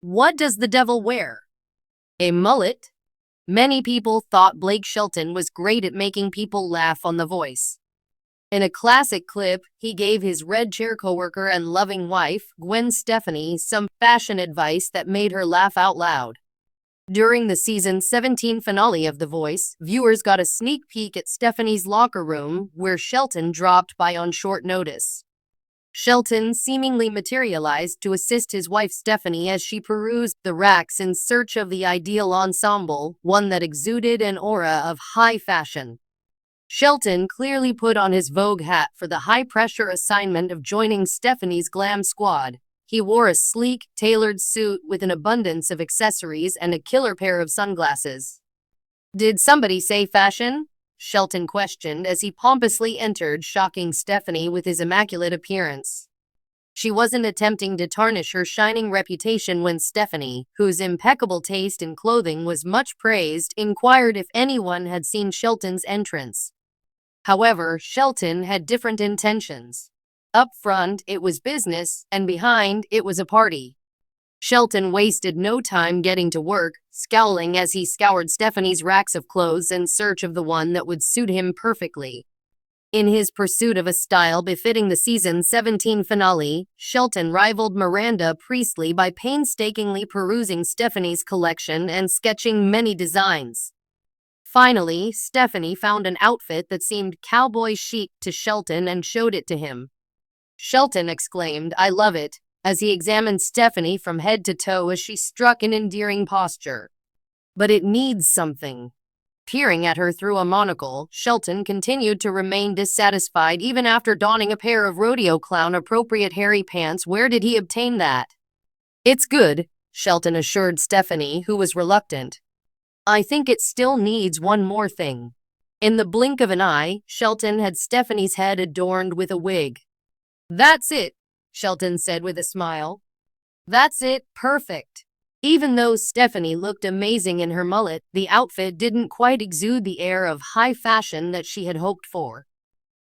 What does the devil wear? A mullet? Many people thought Blake Shelton was great at making people laugh on The Voice. In a classic clip, he gave his red chair coworker and loving wife, Gwen Stefani, some fashion advice that made her laugh out loud. During the season 17 finale of The Voice, viewers got a sneak peek at Stefani's locker room, where Shelton dropped by on short notice. Shelton seemingly materialized to assist his wife Stefani as she perused the racks in search of the ideal ensemble, one that exuded an aura of high fashion. Shelton clearly put on his Vogue hat for the high-pressure assignment of joining Stefani's glam squad. He wore a sleek, tailored suit with an abundance of accessories and a killer pair of sunglasses. "Did somebody say fashion?" Shelton questioned as he pompously entered, shocking Stefani with his immaculate appearance. She wasn't attempting to tarnish her shining reputation when Stefani, whose impeccable taste in clothing was much praised, inquired if anyone had seen Shelton's entrance. However, Shelton had different intentions. Up front, it was business, and behind, it was a party. Shelton wasted no time getting to work, scowling as he scoured Stefani's racks of clothes in search of the one that would suit him perfectly. In his pursuit of a style befitting the season 17 finale, Shelton rivaled Miranda Priestly by painstakingly perusing Stefani's collection and sketching many designs. Finally, Stefani found an outfit that seemed cowboy chic to Shelton and showed it to him. Shelton exclaimed, "I love it," as he examined Stefani from head to toe as she struck an endearing posture. "But it needs something." Peering at her through a monocle, Shelton continued to remain dissatisfied even after donning a pair of rodeo clown-appropriate hairy pants. "Where did he obtain that?" "It's good," Shelton assured Stefani, who was reluctant. "I think it still needs one more thing." In the blink of an eye, Shelton had Stefani's head adorned with a wig. "That's it," Shelton said with a smile. "That's it, perfect." Even though Stefani looked amazing in her mullet, the outfit didn't quite exude the air of high fashion that she had hoped for.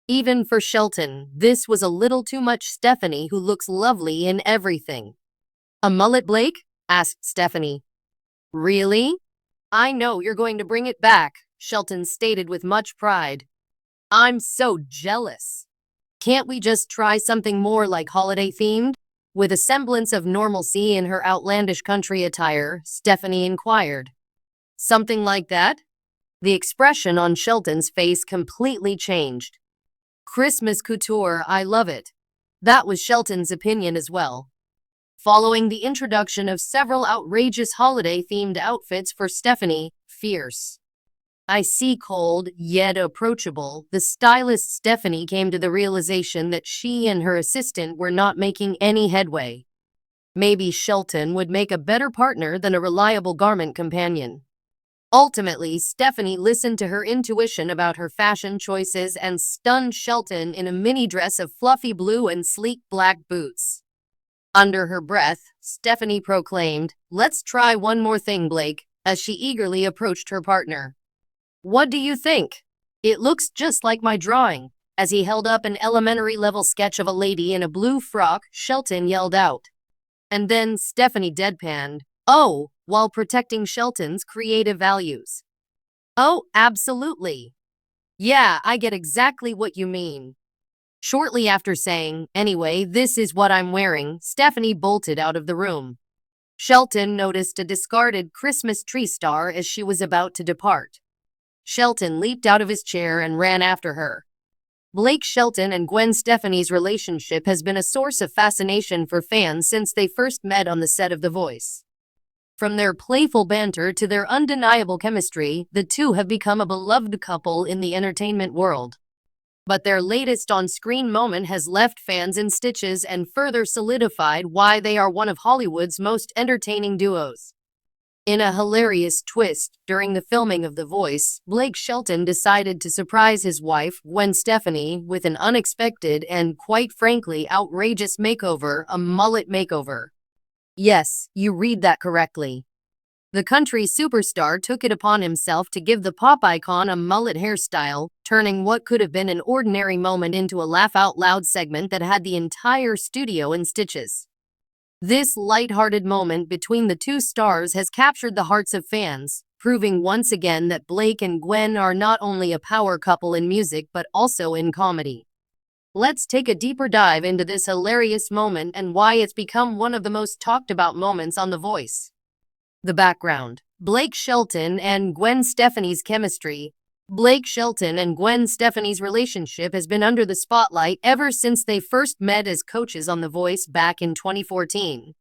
Even for Shelton, this was a little too much Stefani, who looks lovely in everything. "A mullet, Blake?" asked Stefani. "Really? I know you're going to bring it back," Shelton stated with much pride. "I'm so jealous. Can't we just try something more like holiday-themed?" With a semblance of normalcy in her outlandish country attire, Stefani inquired. "Something like that?" The expression on Shelton's face completely changed. "Christmas couture, I love it." That was Shelton's opinion as well. Following the introduction of several outrageous holiday-themed outfits for Stefani, fierce, icy cold, yet approachable, the stylist Stefani came to the realization that she and her assistant were not making any headway. Maybe Shelton would make a better partner than a reliable garment companion. Ultimately, Stefani listened to her intuition about her fashion choices and stunned Shelton in a mini dress of fluffy blue and sleek black boots. Under her breath, Stefani proclaimed, "Let's try one more thing, Blake," as she eagerly approached her partner. "What do you think?" "It looks just like my drawing." As he held up an elementary-level sketch of a lady in a blue frock, Shelton yelled out. And then Stefani deadpanned, "Oh," while protecting Shelton's creative values. "Oh, absolutely. Yeah, I get exactly what you mean." Shortly after saying, "Anyway, this is what I'm wearing," Stefani bolted out of the room. Shelton noticed a discarded Christmas tree star as she was about to depart. Shelton leaped out of his chair and ran after her. Blake Shelton and Gwen Stefani's relationship has been a source of fascination for fans since they first met on the set of The Voice. From their playful banter to their undeniable chemistry, the two have become a beloved couple in the entertainment world. But their latest on-screen moment has left fans in stitches and further solidified why they are one of Hollywood's most entertaining duos. In a hilarious twist, during the filming of The Voice, Blake Shelton decided to surprise his wife, Gwen Stefani, with an unexpected and, quite frankly, outrageous makeover, a mullet makeover. Yes, you read that correctly. The country superstar took it upon himself to give the pop icon a mullet hairstyle, turning what could have been an ordinary moment into a laugh-out-loud segment that had the entire studio in stitches. This lighthearted moment between the two stars has captured the hearts of fans, proving once again that Blake and Gwen are not only a power couple in music but also in comedy. Let's take a deeper dive into this hilarious moment and why it's become one of the most talked about moments on The Voice. The background: Blake Shelton and Gwen Stefani's chemistry. Blake Shelton and Gwen Stefani's relationship has been under the spotlight ever since they first met as coaches on The Voice back in 2014.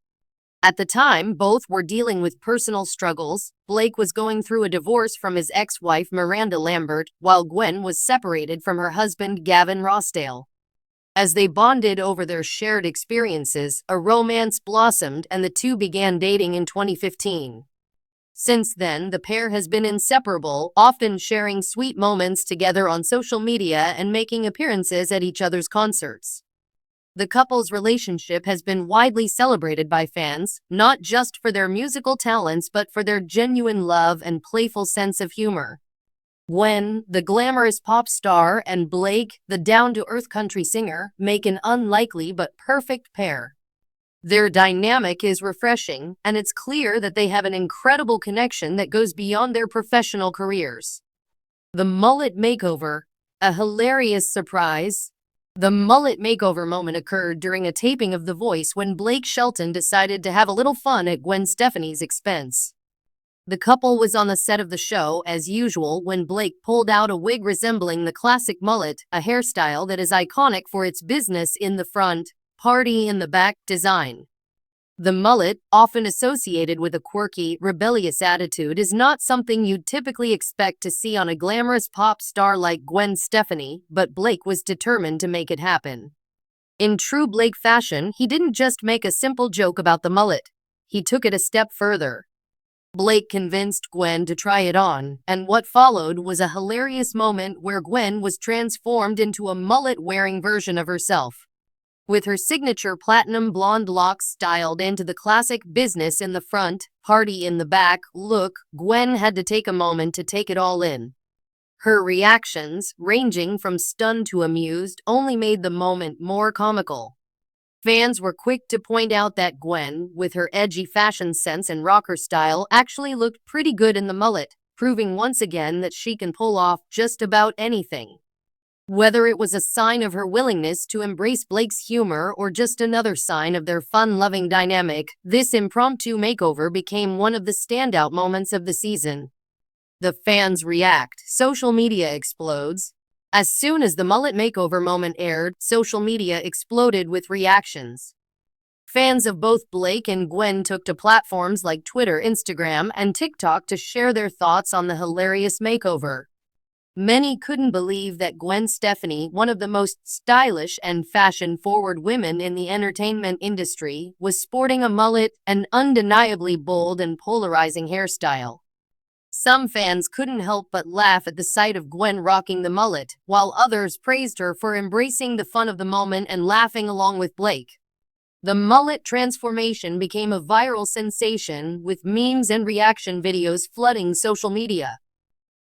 At the time, both were dealing with personal struggles. Blake was going through a divorce from his ex-wife Miranda Lambert, while Gwen was separated from her husband Gavin Rossdale. As they bonded over their shared experiences, a romance blossomed and the two began dating in 2015. Since then, the pair has been inseparable, often sharing sweet moments together on social media and making appearances at each other's concerts. The couple's relationship has been widely celebrated by fans, not just for their musical talents but for their genuine love and playful sense of humor. Gwen, the glamorous pop star, and Blake, the down-to-earth country singer, make an unlikely but perfect pair. Their dynamic is refreshing, and it's clear that they have an incredible connection that goes beyond their professional careers. The mullet makeover, a hilarious surprise. The mullet makeover moment occurred during a taping of The Voice when Blake Shelton decided to have a little fun at Gwen Stefani's expense. The couple was on the set of the show, as usual, when Blake pulled out a wig resembling the classic mullet, a hairstyle that is iconic for its business in the front, party in the back design. The mullet, often associated with a quirky, rebellious attitude, is not something you'd typically expect to see on a glamorous pop star like Gwen Stefani, but Blake was determined to make it happen. In true Blake fashion, he didn't just make a simple joke about the mullet. He took it a step further. Blake convinced Gwen to try it on, and what followed was a hilarious moment where Gwen was transformed into a mullet-wearing version of herself. With her signature platinum blonde locks styled into the classic business in the front, party in the back look, Gwen had to take a moment to take it all in. Her reactions, ranging from stunned to amused, only made the moment more comical. Fans were quick to point out that Gwen, with her edgy fashion sense and rocker style, actually looked pretty good in the mullet, proving once again that she can pull off just about anything. Whether it was a sign of her willingness to embrace Blake's humor or just another sign of their fun-loving dynamic, this impromptu makeover became one of the standout moments of the season. The fans react. Social media explodes. As soon as the mullet makeover moment aired, social media exploded with reactions. Fans of both Blake and Gwen took to platforms like Twitter, Instagram, and TikTok to share their thoughts on the hilarious makeover. Many couldn't believe that Gwen Stefani, one of the most stylish and fashion-forward women in the entertainment industry, was sporting a mullet, an undeniably bold and polarizing hairstyle. Some fans couldn't help but laugh at the sight of Gwen rocking the mullet, while others praised her for embracing the fun of the moment and laughing along with Blake. The mullet transformation became a viral sensation, with memes and reaction videos flooding social media.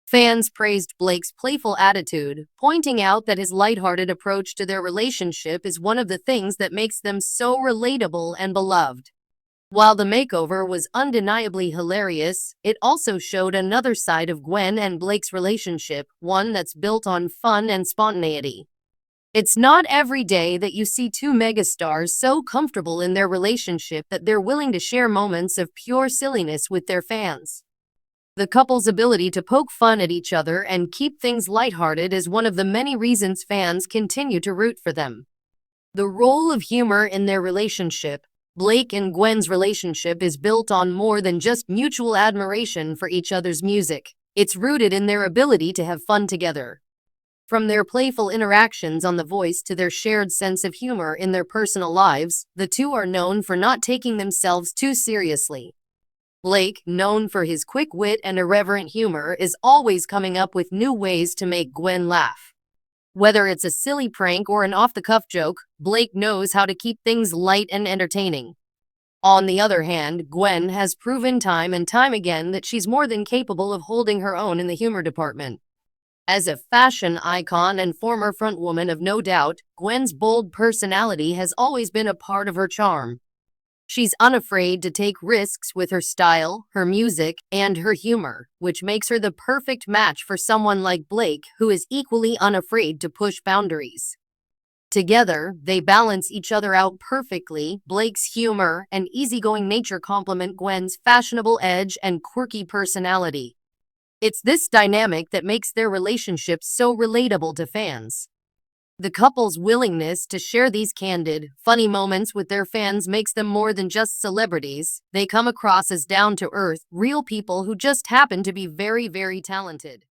Fans praised Blake's playful attitude, pointing out that his lighthearted approach to their relationship is one of the things that makes them so relatable and beloved. While the makeover was undeniably hilarious, it also showed another side of Gwen and Blake's relationship, one that's built on fun and spontaneity. It's not every day that you see two megastars so comfortable in their relationship that they're willing to share moments of pure silliness with their fans. The couple's ability to poke fun at each other and keep things lighthearted is one of the many reasons fans continue to root for them. The role of humor in their relationship. Blake and Gwen's relationship is built on more than just mutual admiration for each other's music. It's rooted in their ability to have fun together. From their playful interactions on The Voice to their shared sense of humor in their personal lives, the two are known for not taking themselves too seriously. Blake, known for his quick wit and irreverent humor, is always coming up with new ways to make Gwen laugh. Whether it's a silly prank or an off-the-cuff joke, Blake knows how to keep things light and entertaining. On the other hand, Gwen has proven time and time again that she's more than capable of holding her own in the humor department. As a fashion icon and former frontwoman of No Doubt, Gwen's bold personality has always been a part of her charm. She's unafraid to take risks with her style, her music, and her humor, which makes her the perfect match for someone like Blake, who is equally unafraid to push boundaries. Together, they balance each other out perfectly. Blake's humor and easygoing nature complement Gwen's fashionable edge and quirky personality. It's this dynamic that makes their relationship so relatable to fans. The couple's willingness to share these candid, funny moments with their fans makes them more than just celebrities. They come across as down-to-earth, real people who just happen to be very, very talented.